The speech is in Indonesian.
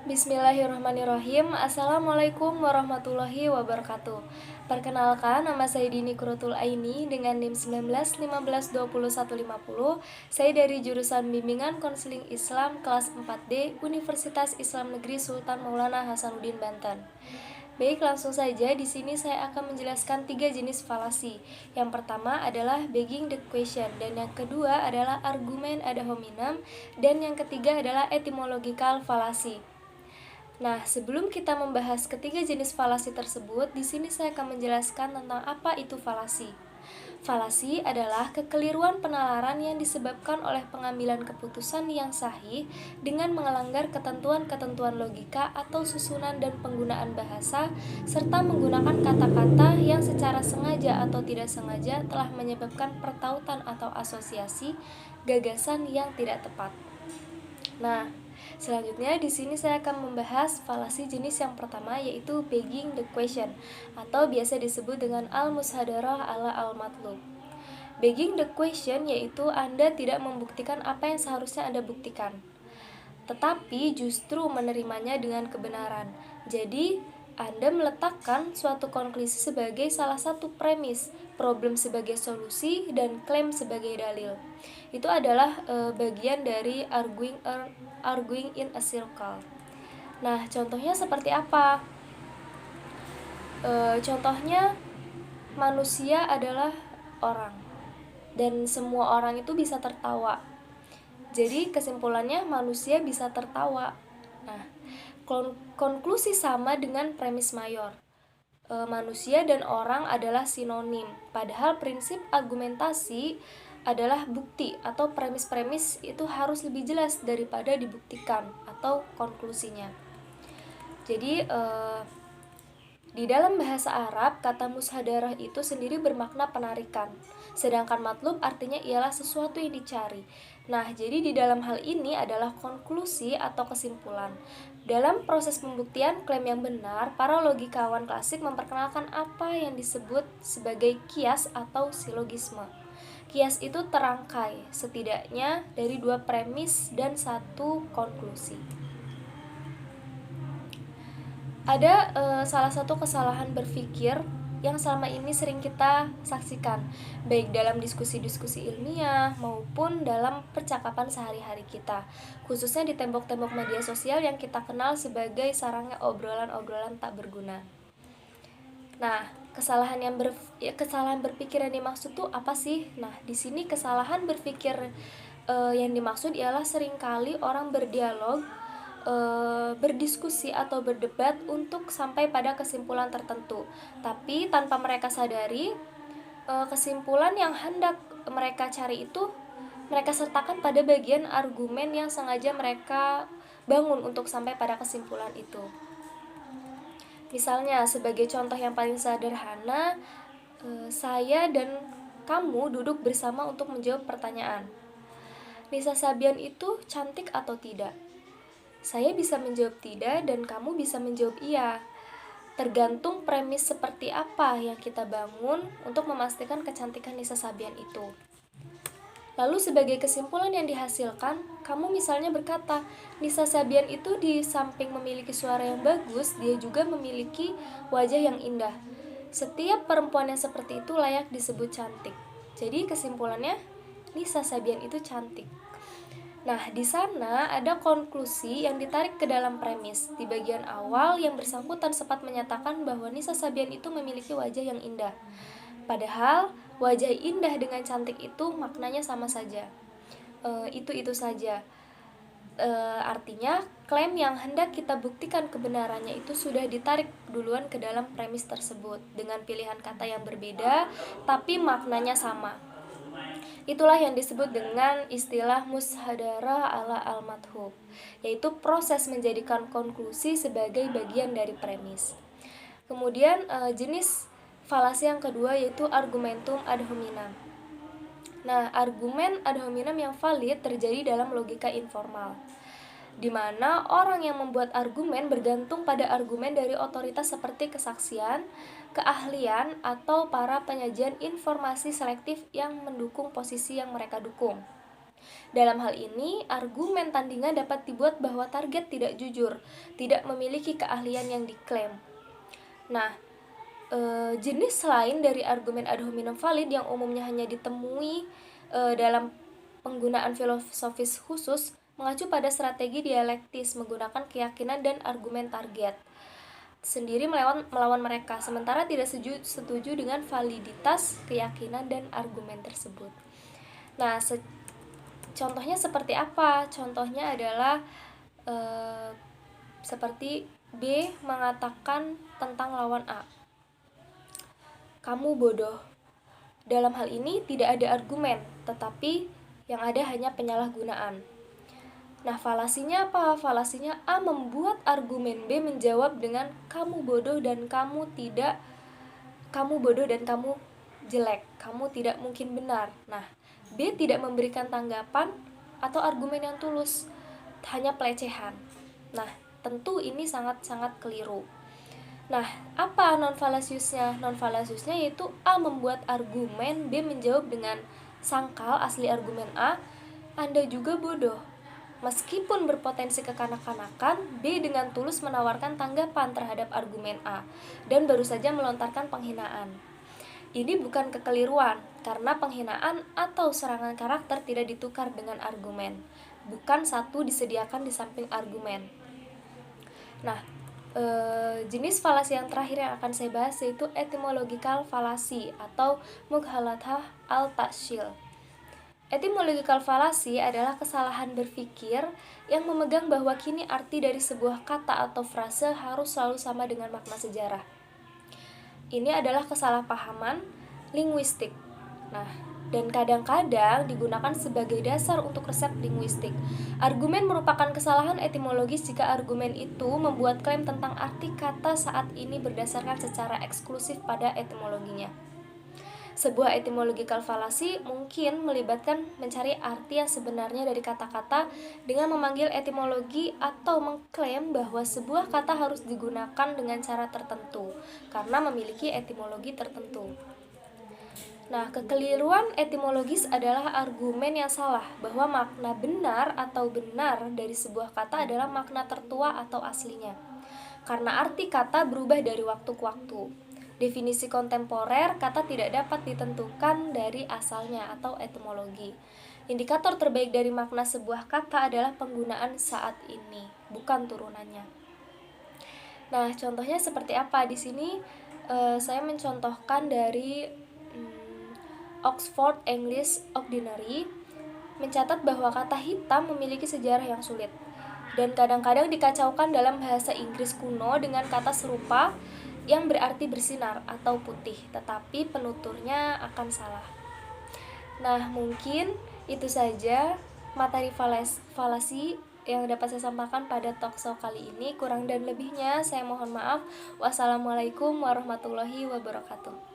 Bismillahirrahmanirrahim. Assalamualaikum warahmatullahi wabarakatuh. Perkenalkan, nama saya Dini Kurutul Aini dengan NIM 19152150. Saya dari jurusan Bimbingan Konseling Islam kelas 4D Universitas Islam Negeri Sultan Maulana Hasanuddin Banten. Baik, langsung saja di sini saya akan menjelaskan 3 jenis falasi. Yang pertama adalah begging the question, dan yang kedua adalah argumen ad hominem, dan yang ketiga adalah etymological fallacy. Nah, sebelum kita membahas ketiga jenis falasi tersebut, di sini saya akan menjelaskan tentang apa itu falasi. Falasi adalah kekeliruan penalaran yang disebabkan oleh pengambilan keputusan yang sahih dengan melanggar ketentuan-ketentuan logika atau susunan dan penggunaan bahasa, serta menggunakan kata-kata yang secara sengaja atau tidak sengaja telah menyebabkan pertautan atau asosiasi gagasan yang tidak tepat. Nah, selanjutnya di sini saya akan membahas falasi jenis yang pertama, yaitu begging the question atau biasa disebut dengan al-musadarah ala al-matlub. Begging the question yaitu Anda tidak membuktikan apa yang seharusnya Anda buktikan, tetapi justru menerimanya dengan kebenaran. Jadi, Anda meletakkan suatu konklusi sebagai salah satu premis, problem sebagai solusi, dan klaim sebagai dalil. Itu adalah bagian dari arguing in a circle. Nah, contohnya seperti apa? Contohnya, manusia adalah orang, dan semua orang itu bisa tertawa. Jadi kesimpulannya manusia bisa tertawa. Nah, konklusi sama dengan premis mayor. Manusia dan orang adalah sinonim, padahal prinsip argumentasi adalah bukti atau premis-premis itu harus lebih jelas daripada dibuktikan atau konklusinya. Jadi di dalam bahasa Arab, kata mushadarah itu sendiri bermakna penarikan, sedangkan matlub artinya ialah sesuatu yang dicari. Nah, jadi di dalam hal ini adalah konklusi atau kesimpulan. Dalam proses pembuktian klaim yang benar, para logikawan klasik memperkenalkan apa yang disebut sebagai kias atau silogisme. Kias itu terangkai, setidaknya dari 2 premis dan 1 konklusi. Ada salah satu kesalahan berpikir yang selama ini sering kita saksikan, baik dalam diskusi-diskusi ilmiah maupun dalam percakapan sehari-hari kita, khususnya di tembok-tembok media sosial yang kita kenal sebagai sarangnya obrolan-obrolan tak berguna. Nah, kesalahan berpikir yang dimaksud tuh apa sih? Nah, di sini kesalahan berpikir yang dimaksud ialah seringkali orang berdialog, berdiskusi atau berdebat untuk sampai pada kesimpulan tertentu, tapi tanpa mereka sadari kesimpulan yang hendak mereka cari itu mereka sertakan pada bagian argumen yang sengaja mereka bangun untuk sampai pada kesimpulan itu. Misalnya, sebagai contoh yang paling sederhana, saya dan kamu duduk bersama untuk menjawab pertanyaan, Nisa Sabian itu cantik atau tidak? Saya bisa menjawab tidak dan kamu bisa menjawab iya. Tergantung premis seperti apa yang kita bangun untuk memastikan kecantikan Nisa Sabian itu. Lalu sebagai kesimpulan yang dihasilkan, kamu misalnya berkata, Nisa Sabian itu di samping memiliki suara yang bagus, dia juga memiliki wajah yang indah. Setiap perempuan yang seperti itu layak disebut cantik. Jadi kesimpulannya, Nisa Sabian itu cantik. Nah, di sana ada konklusi yang ditarik ke dalam premis. Di bagian awal, yang bersangkutan sempat menyatakan bahwa Nisa Sabian itu memiliki wajah yang indah. Padahal, wajah indah dengan cantik itu maknanya sama saja. Itu saja. Artinya, klaim yang hendak kita buktikan kebenarannya itu sudah ditarik duluan ke dalam premis tersebut dengan pilihan kata yang berbeda, tapi maknanya sama. Itulah yang disebut dengan istilah mushadarah ala al-madhub, yaitu proses menjadikan konklusi sebagai bagian dari premis. Kemudian jenis falasi yang kedua yaitu argumentum ad hominem. Nah, argumen ad hominem yang valid terjadi dalam logika informal, di mana orang yang membuat argumen bergantung pada argumen dari otoritas seperti kesaksian, keahlian, atau para penyajian informasi selektif yang mendukung posisi yang mereka dukung. Dalam hal ini, argumen tandingan dapat dibuat bahwa target tidak jujur, tidak memiliki keahlian yang diklaim. Nah, jenis lain dari argumen ad hominem valid yang umumnya hanya ditemui dalam penggunaan filosofis khusus mengacu pada strategi dialektis menggunakan keyakinan dan argumen target sendiri melawan mereka, sementara tidak setuju dengan validitas keyakinan dan argumen tersebut. Nah, contohnya seperti apa? Contohnya adalah seperti B mengatakan tentang lawan A, kamu bodoh. Dalam hal ini tidak ada argumen, tetapi yang ada hanya penyalahgunaan. Nah, falasinya apa? Falasinya A membuat argumen B menjawab dengan kamu bodoh dan kamu bodoh dan kamu jelek, kamu tidak mungkin benar. Nah, B tidak memberikan tanggapan atau argumen yang tulus, hanya pelecehan. Nah, tentu ini sangat-sangat keliru. Nah, apa non-falasiusnya? Non-falasiusnya yaitu A membuat argumen, B menjawab dengan sangkal asli argumen A, Anda juga bodoh. Meskipun berpotensi kekanak-kanakan, B dengan tulus menawarkan tanggapan terhadap argumen A dan baru saja melontarkan penghinaan. Ini bukan kekeliruan, karena penghinaan atau serangan karakter tidak ditukar dengan argumen. Bukan satu disediakan di samping argumen. Nah, jenis falasi yang terakhir yang akan saya bahas yaitu etymological fallacy atau mughalathah al-ta'shil. Etymological fallacy adalah kesalahan berpikir yang memegang bahwa kini arti dari sebuah kata atau frase harus selalu sama dengan makna sejarah. Ini adalah kesalahpahaman linguistik. Nah, dan kadang-kadang digunakan sebagai dasar untuk resep linguistik. Argumen merupakan kesalahan etimologis jika argumen itu membuat klaim tentang arti kata saat ini berdasarkan secara eksklusif pada etimologinya. Sebuah etymological fallacy mungkin melibatkan mencari arti yang sebenarnya dari kata-kata dengan memanggil etimologi atau mengklaim bahwa sebuah kata harus digunakan dengan cara tertentu karena memiliki etimologi tertentu. Nah, kekeliruan etimologis adalah argumen yang salah bahwa makna benar atau benar dari sebuah kata adalah makna tertua atau aslinya. Karena arti kata berubah dari waktu ke waktu. Definisi kontemporer kata tidak dapat ditentukan dari asalnya atau etimologi. Indikator terbaik dari makna sebuah kata adalah penggunaan saat ini, bukan turunannya. Nah, contohnya seperti apa? Di sini saya mencontohkan dari Oxford English Dictionary mencatat bahwa kata hitam memiliki sejarah yang sulit dan kadang-kadang dikacaukan dalam bahasa Inggris kuno dengan kata serupa yang berarti bersinar atau putih, tetapi penuturnya akan salah. Nah, mungkin itu saja materi falasi yang dapat saya sampaikan pada talkshow kali ini. Kurang dan lebihnya saya mohon maaf. Wassalamualaikum warahmatullahi wabarakatuh.